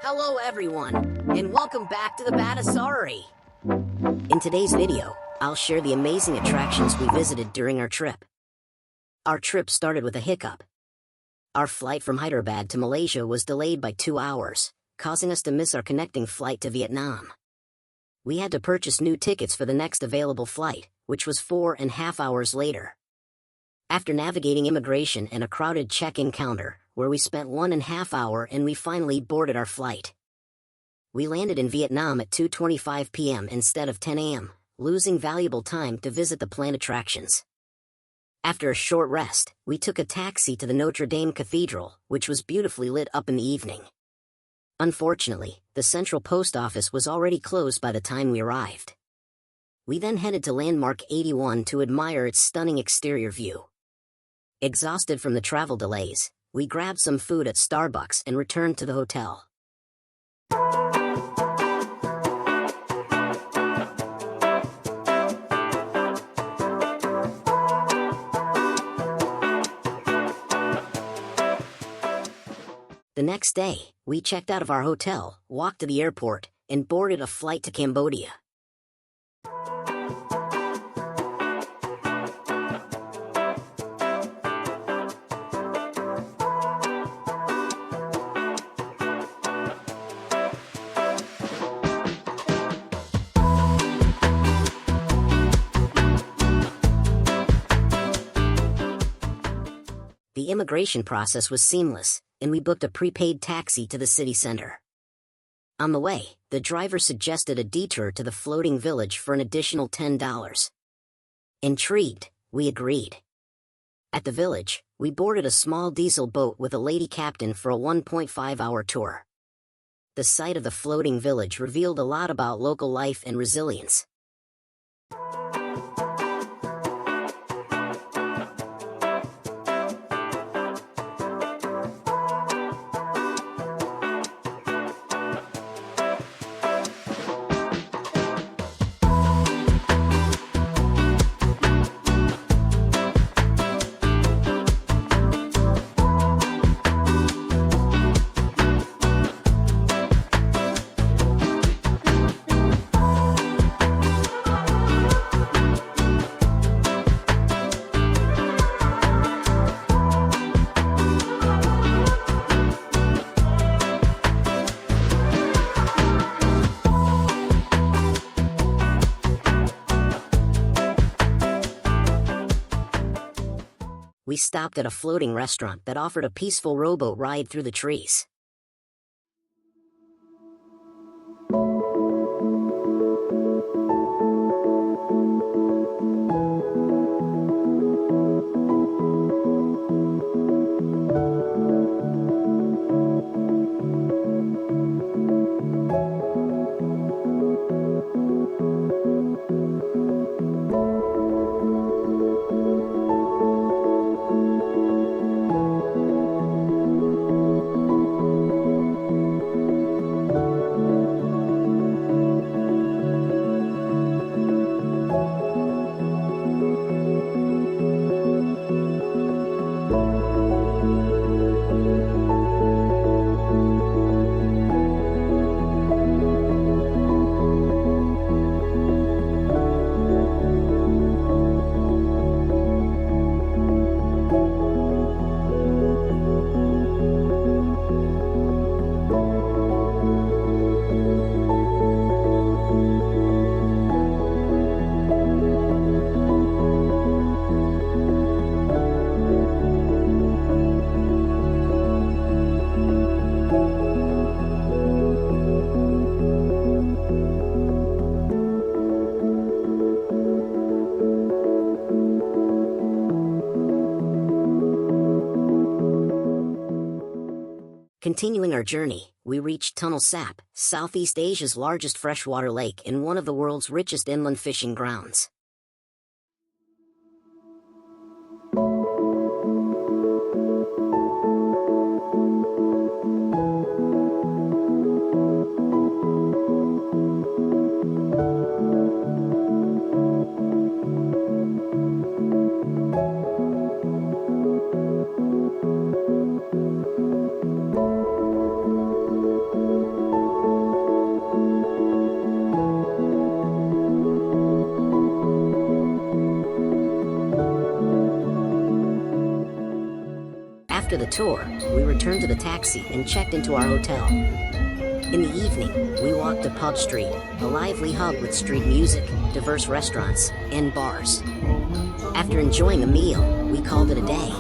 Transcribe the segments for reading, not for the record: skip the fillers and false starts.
Hello everyone, and welcome back to the Batasari. In today's video, I'll share the amazing attractions we visited during our trip. Our trip started with a hiccup. Our flight from Hyderabad to Malaysia was delayed by 2 hours, causing us to miss our connecting flight to Vietnam. We had to purchase new tickets for the next available flight, which was 4.5 hours later. After navigating immigration and a crowded check-in counter, where we spent 1.5 hours and we finally boarded our flight. We landed in Vietnam at 2:25 p.m. instead of 10 a.m., losing valuable time to visit the planned attractions. After a short rest, we took a taxi to the Notre Cathedral, which was beautifully lit up in the evening. Unfortunately, the central post office was already closed by the time we arrived. We then headed to Landmark 81 to admire its stunning exterior view. Exhausted from the travel delays, we grabbed some food at Starbucks and returned to the hotel. The next day, we checked out of our hotel, walked to the airport, and boarded a flight to Cambodia. The immigration process was seamless, and we booked a prepaid taxi to the city center. On the way, the driver suggested a detour to the floating village for an additional $10. Intrigued, we agreed. At the village, we boarded a small diesel boat with a lady captain for a 1.5-hour tour. The sight of the floating village revealed a lot about local life and resilience. We stopped at a floating restaurant that offered a peaceful rowboat ride through the trees. Continuing our journey, we reached Tonlé Sap, Southeast Asia's largest freshwater lake and one of the world's richest inland fishing grounds. After the tour, we returned to the taxi and checked into our hotel. In the evening, we walked to Pub Street, a lively hub with street music, diverse restaurants, and bars. After enjoying a meal, we called it a day.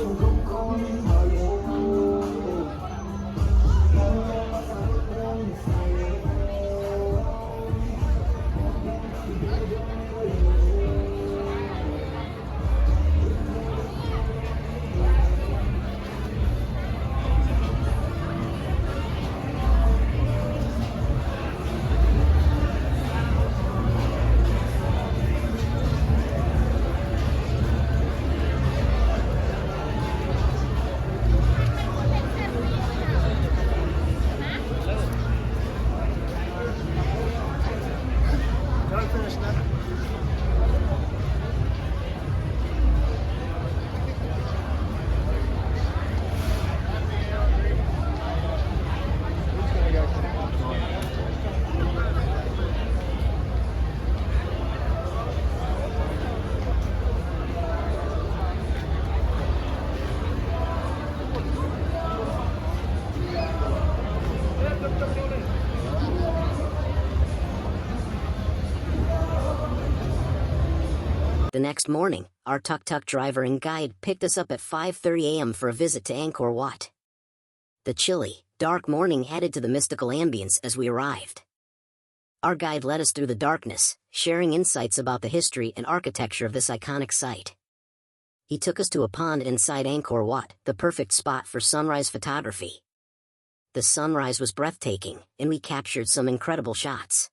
The next morning, our tuk-tuk driver and guide picked us up at 5:30 a.m. for a visit to Angkor Wat. The chilly, dark morning added to the mystical ambience as we arrived. Our guide led us through the darkness, sharing insights about the history and architecture of this iconic site. He took us to a pond inside Angkor Wat, the perfect spot for sunrise photography. The sunrise was breathtaking, and we captured some incredible shots.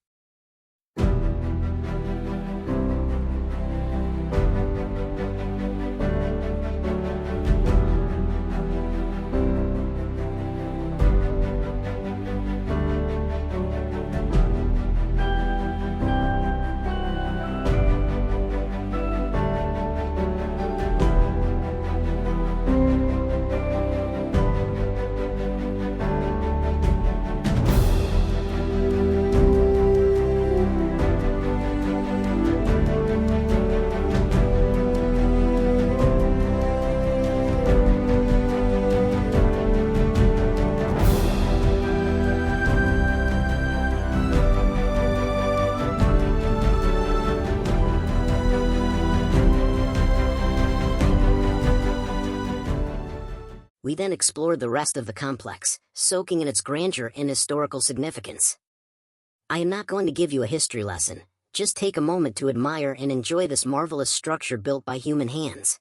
We then explored the rest of the complex, soaking in its grandeur and historical significance. I am not going to give you a history lesson, just take a moment to admire and enjoy this marvelous structure built by human hands.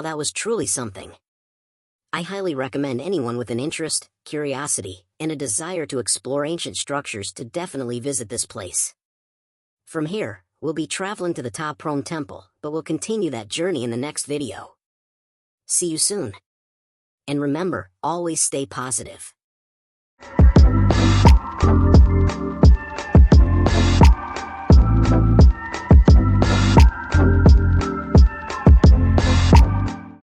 that was truly something. I highly recommend anyone with an interest, curiosity, and a desire to explore ancient structures to definitely visit this place. From here, we'll be traveling to the Top Prome Temple, but we'll continue that journey in the next video. See you soon. And remember, always stay positive.